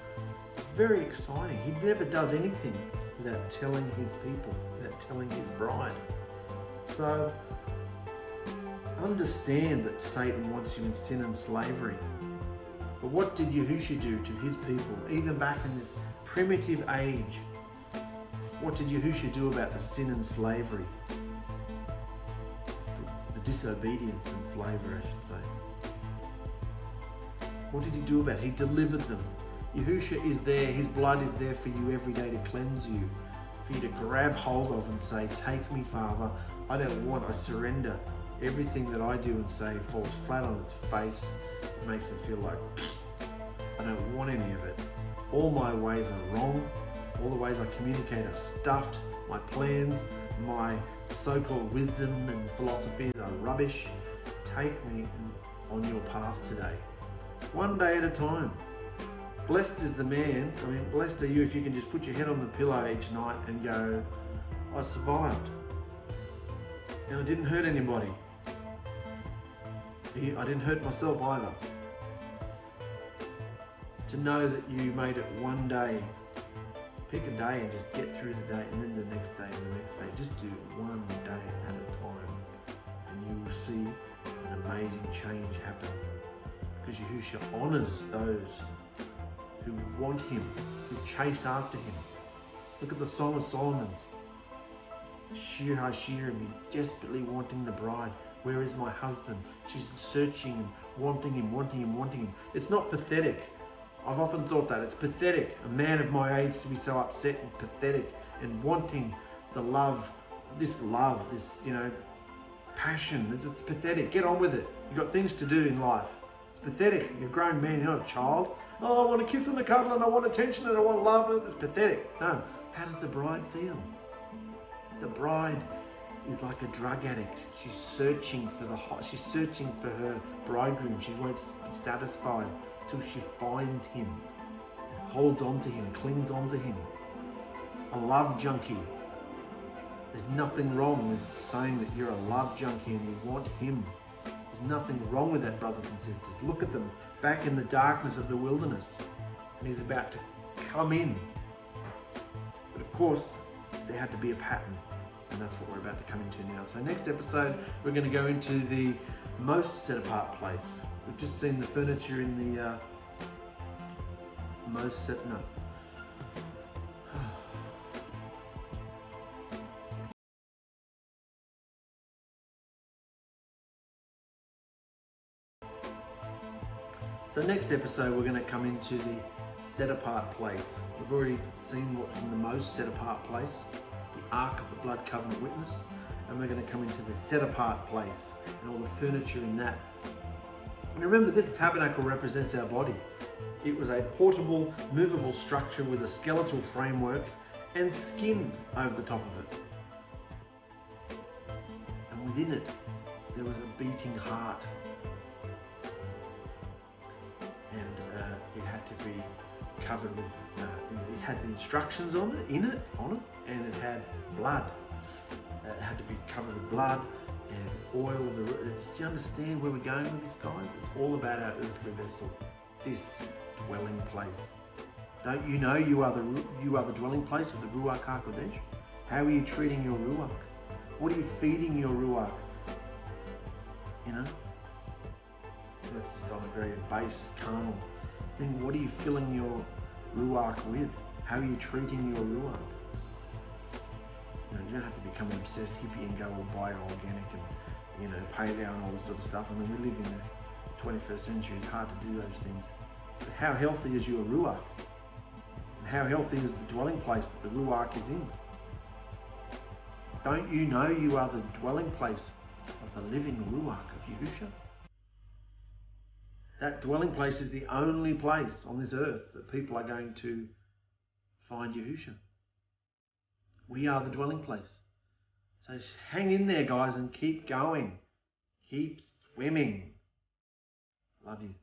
It's very exciting. He never does anything without telling his people, without telling his bride. So understand that Satan wants you in sin and slavery. But what did Yahushua do to his people, even back in this primitive age? What did Yahushua do about the sin and slavery? The disobedience and slavery, I should say. What did he do about it? He delivered them. Yahushua is there, his blood is there for you every day to cleanse you, for you to grab hold of and say, take me, Father. I surrender. Everything that I do and say falls flat on its face. It makes me feel like I don't want any of it. All my ways are wrong. All the ways I communicate are stuffed. My plans, my so-called wisdom and philosophies are rubbish. Take me on your path today. One day at a time. Blessed is the man, blessed are you if you can just put your head on the pillow each night and go, I survived. And I didn't hurt anybody. I didn't hurt myself either. To know that you made it one day, pick a day and just get through the day, and then the next day and the next day. Just do one day at a time, and you will see an amazing change happen. Because Yahusha honours those who want him, who chase after him. Look at the Song of Solomon's. ℓ𝗓𝗓𝗔, desperately wanting the bride. Where is my husband? She's searching him, wanting him, wanting him, wanting him. It's not pathetic. I've often thought that. It's pathetic. A man of my age to be so upset and pathetic and wanting the love, this, passion. It's pathetic. Get on with it. You've got things to do in life. It's pathetic. You're a grown man, you're not a child. Oh, I want a kiss and a cuddle and I want attention and I want love. It's pathetic. No. How does the bride feel? The bride is like a drug addict. She's searching for she's searching for her bridegroom. She won't be satisfied till she finds him, holds on to him, clings on to him. A love junkie. There's nothing wrong with saying that you're a love junkie and you want him. There's nothing wrong with that, brothers and sisters. Look at them back in the darkness of the wilderness, and he's about to come in. But of course, there had to be a pattern, and that's what we're about to come into now. So next episode, we're going to go into the most set apart place. We've just seen the furniture in the So next episode, we're going to come into the set apart place. We've already seen what's in the most set apart place, the Ark of the Blood Covenant Witness, and we're going to come into the set apart place and all the furniture in that. And remember, this tabernacle represents our body. It was a portable, movable structure with a skeletal framework and skin over the top of it. And within it, there was a beating heart. And it had to be covered with, it had the instructions on it, and it had blood. It had to be covered with blood and oil. Do you understand where we're going with this, guys? It's all about our earthly vessel, this dwelling place. Don't you know you are the dwelling place of the Ruach HaKodesh? How are you treating your Ruach? What are you feeding your Ruach? That's just on a very base, carnal thing. What are you filling your Ruach with? How are you treating your Ruach? You don't have to become an obsessed hippie and go all bio-organic and, paleo and all this sort of stuff. I mean, we live in the 21st century. It's hard to do those things. But how healthy is your Ruach? And how healthy is the dwelling place that the Ruach is in? Don't you know you are the dwelling place of the living Ruach of Yahusha? That dwelling place is the only place on this earth that people are going to find Yahusha. We are the dwelling place. So hang in there, guys, and keep going. Keep swimming. Love you.